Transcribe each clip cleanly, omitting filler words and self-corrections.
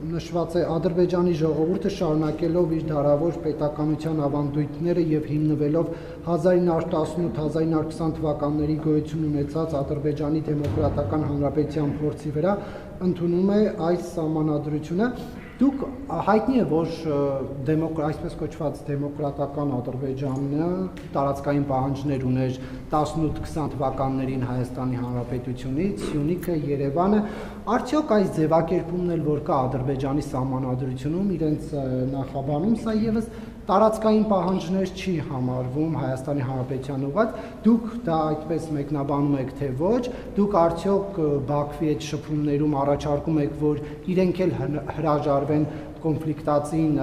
նշված է Ադրբեջանի ժողովուրդը շարունակելով իր դարավոր պետականության ավանդույթները եւ հիմնվելով 1918-1920 թվականների գոյություն ունեցած Ադրբեջանի դեմոկրատական հանրապետության փորձի վրա ընդունում է այս սահմանադրությունը։ Դուք հայտնի է, որ այսպես կոչված դեմոկրատական Ադրբեջանը տարածքային պահանջներ ուներ 18-20 թվականներին Հայաստանի Հանրապետությունից, Սյունիքը, Երևանը, արդյոք այս ձևակերպումն էլ որ կա Ադրբեջանի սահմանադրությունում իրենց նախաբանում, սա եւս տարածքային պահանջներ չի համարվում Հայաստանի Հանրապետության ուղղված, դուք դա այդպես մեկնաբանում եք, թե ոչ, դուք արդյոք Բաքվի այդ շփումներում առաջարկում եք, որ իրենք էլ հրաժարվեն կոնֆլիկտածին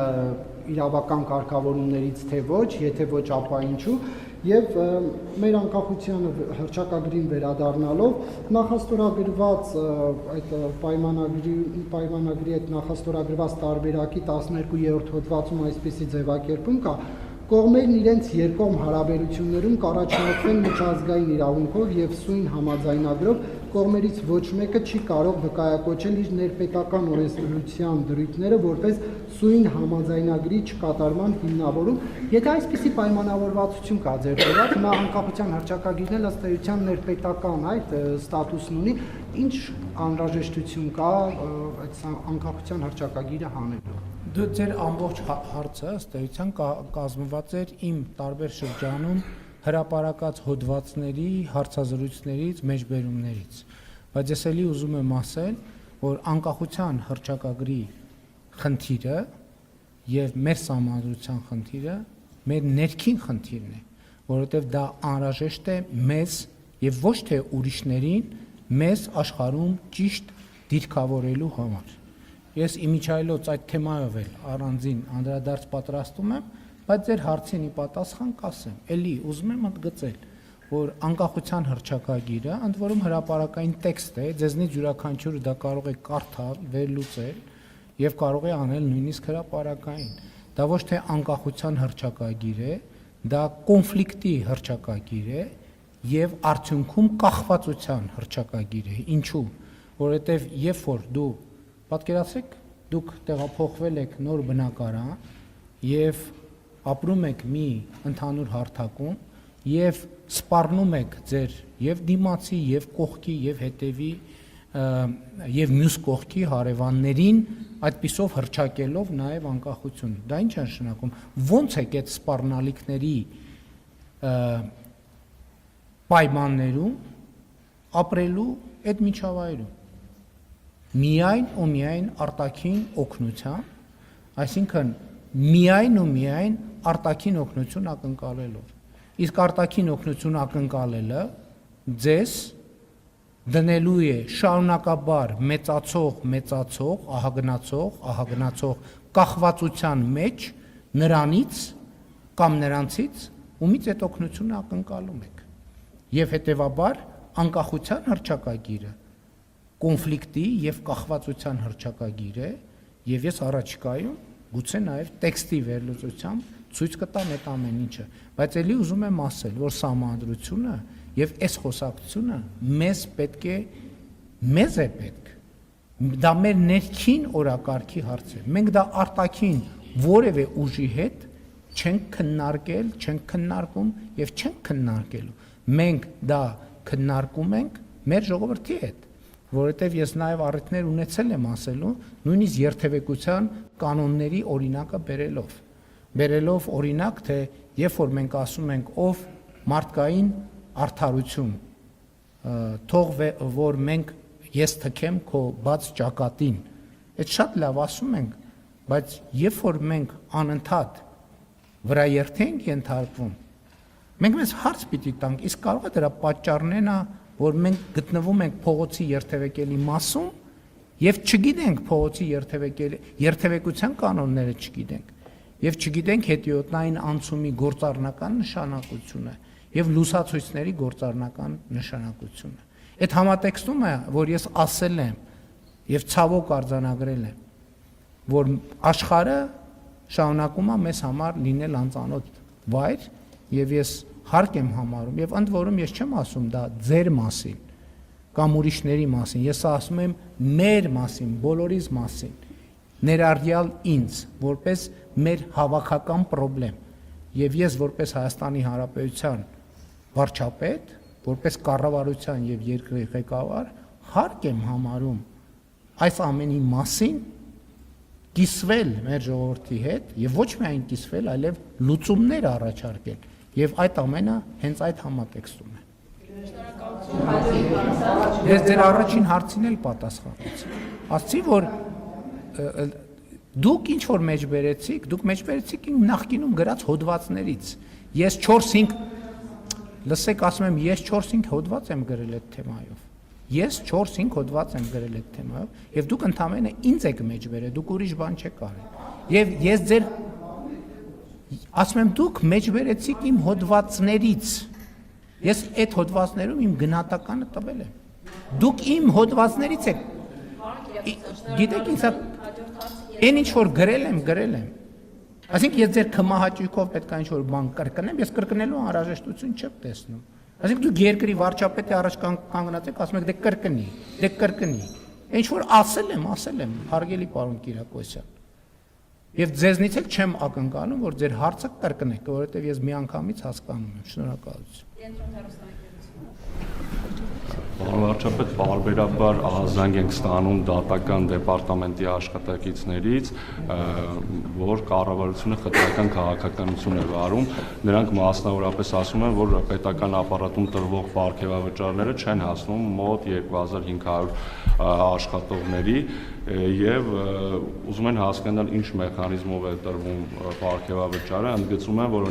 իրավական կարգավորումներից, թե ոչ, եթե ոչ, ապա ինչու, եւ մեր անկախության հռչակագրին վերադառնալով նախաստորագրված այդ պայմանագրի այդ նախաստորագրված տարբերակի 12-րդ հոդվածում այսպիսի ձևակերպում կա. կողմերն իրենց երկկողմ հարաբերություններում կառաջնորդվեն միջազգային իրավունքով եւ սույն համաձայնագրով կողմերից ոչ մեկը չի կարող վկայակոչել իր ներպետական օրենսդրության դրույթները որպես սույն համաձայնագրի չկատարման հիմնավորում, եթե այսպիսի պայմանավորվածություն կա ձեռքբերած, նա անկախության հռչակագիրն էլ ըստ էության ներպետական այդ ստատուսն ունի, ինչ անհրաժեշտություն կա այդ անկախության հռչակագիրը հանելու։ Դու ձեր ամբողջ հարցը ըստ էության կազմված էր իմ տարբեր շրջանում հրապարակած հոդվածների, հարցազրույցներից, մեջբերումներից, բայց ես էլի ուզում եմ ասել, որ անկախության հռչակագրի խնդիրը եւ մեր սահմանադրության խնդիրը մեր ներքին խնդիրն է, որովհետեւ դա անհրաժեշտ է մեզ եւ ոչ թե ուրիշներին մեզ աշխարհում ճիշտ դիրքավորելու համար։ Ես իմիջայլոց այդ թեմայով էլ առանձին անդրադարձ պատրաստում եմ, բայց ձեր հարցին ի պատասխան կասեմ, էլի ուզում եմ ընդգծել, որ անկախության հռչակագիրը ընդ որում հրապարակային տեքստ է, ձեզնից յուրաքանչյուրը դա կարող է կարդալ, վերլուծել եւ կարող է անել նույնիսկ հրապարակային։ Դա ոչ թե անկախության հռչակագիր է, դա կոնֆլիկտի հռչակագիր է եւ արդյունքում կախվածության հռչակագիր է։ Ինչու՞, որովհետեւ երբ որ դու պատկերացրեք, դուք տեղափոխվել եք նոր բնակարան եւ ապրում եք մի ընդհանուր հարթակում եւ սպառնում եք ձեր եւ դիմացի եւ կողքի եւ հետեւի եւ մյուս կողքի հարևաններին այդպիսով հռչակելով նաեւ անկախություն։ Դա ինչ է նշանակում։ Ոնց է այդ սպառնալիքների պայմաններում ապրելու այդ միջավայրում միայն ու միայն արտաքին օգնության, այսինքն միայն ու միայն արտաքին օգնություն ակնկալելով։ Իսկ արտաքին օգնություն ակնկալելը ձեզ դնելու է շարունակաբար մեծացող, ահագնացող կախվածության մեջ նրանից կամ նրանցից, ումից այդ օգնությունը ակնկալում եք։ Եվ հետևաբար անկախության հռչակագիրը կոնֆլիկտի եւ կախվածության հռչակագիր է, եւ ես առաջիկայում գուցե նաեւ տեքստի վերլուծությամբ ցույց կտամ այդ ամեն ինչը, բայց ելի ուզում եմ ասել, որ սահմանադրությունը եւ այս խոսակցությունը մեզ է պետք։ Դա մեր ներքին օրակարգի հարց է։ Մենք դա արտաքին որևէ ուժի հետ չենք քննարկել, չենք քննարկում եւ չենք քննարկելու։ Մենք դա քննարկում ենք մեր ժողովրդի հետ, որովհետև ես նաև առիթներ ունեցել եմ ասելու, նույնիսկ երթևեկության կանոնների օրինակը բերելով օրինակ, թե երբ որ մենք ասում ենք ով մարդկային արդարություն, թող որ ես թքեմ քո բաց ճակատին, այդ շատ լավ ասում ենք, բայց երբ որ մենք անընդհատ վրաերթի ենք ենթարկվում, մենք մեզ հարց պիտի տանք, իսկ կարող է դրա պատճառն է, որ մենք գտնվում ենք փողոցի երթևեկելի մասում եւ չգիտենք փողոցի երթևեկության կանոնները չգիտենք եւ չգիտենք հետիոտնային անցումի գործառնական նշանակությունը եւ լուսացույցների գործառնական նշանակությունը։ Այդ համատեքստում է, որ ես ասել եմ եւ ցավոք արձանագրել եմ, որ աշխարհը շարունակում է մեզ համար լինել անծանոթ վայր եւ ես հարկ եմ համարում եւ ընդ որում ես չեմ ասում դա ձեր մասին, կամ ուրիշների մասին, ես ասում եմ մեր մասին, բոլորիս մասին, ներառյալ ինձ, որպես մեր հավաքական խնդրեմ, եւ ես որպես Հայաստանի Հանրապետության վարչապետ, որպես կառավարության եւ երկրի ղեկավար, հարկ եմ համարում այս ամենի մասին կիսվել մեր ժողովրդի հետ եւ ոչ միայն կիսվել, այլև լուծումներ առաջարկել եւ այդ ամենը հենց այդ համատեքստում է։ Ես ձեր առաջին հարցին էլ պատասխանեցի։ Ասացի, որ դուք ինչ որ մեջ բերեցիք, դուք մեջ բերեցիք իմ նախկինում գրած հոդվածներից։ Ես 4-5 լսեք, ասում եմ, ես 4-5 հոդված եմ գրել այդ թեմայով։ Ես 4-5 հոդված եմ գրել այդ թեմայով եւ դուք ընդամենը ինձ եք մեջ բերել, դուք ուրիշ բան չեք արել։ Եվ ես ձեր ասում եմ, դուք մեջ բերեցիք իմ հոդվածներից։ Ես այդ հոդվածներում իմ գնահատականը տվել եմ։ Դուք իմ հոդվածներից եք։ Գիտեք ինձ այն ինչ որ գրել եմ։ Այսինքն ես ձեր քմահաճույքով պետք է ինչ որ բան կրկնեմ, ես կրկնելու անհրաժեշտություն չեմ տեսնում։ Այսինքն դուք երկրի վարչապետի առաջ կանգնած եք, ասում եք դե կրկնի։ Ինչ որ ասել եմ, հարգելի պարոն Կիրակոսյան։ Եվ ձեզնից էլ չեմ ակնկալում, որ ձեր հարցը կրկնեք, որովհետև ես միանգամից հասկանում եմ։ Շնորհակալություն։ Պարոն վարչապետ, պարբերաբար ահազանգ ենք ստանում դատական դեպարտամենտի աշխատակիցներից, որ կառավարությունը խտրական քաղաքականություն է վարում։ Նրանք մասնավորապես ասում են, որ պետական ապարատում տրվող պարգևավճարները չեն հասնում մոտ 2500 աշխատողների եւ ուզում են հասկանալ ինչ մեխանիզմով է տրվում պարգևավճարը, ընդգծում են, որ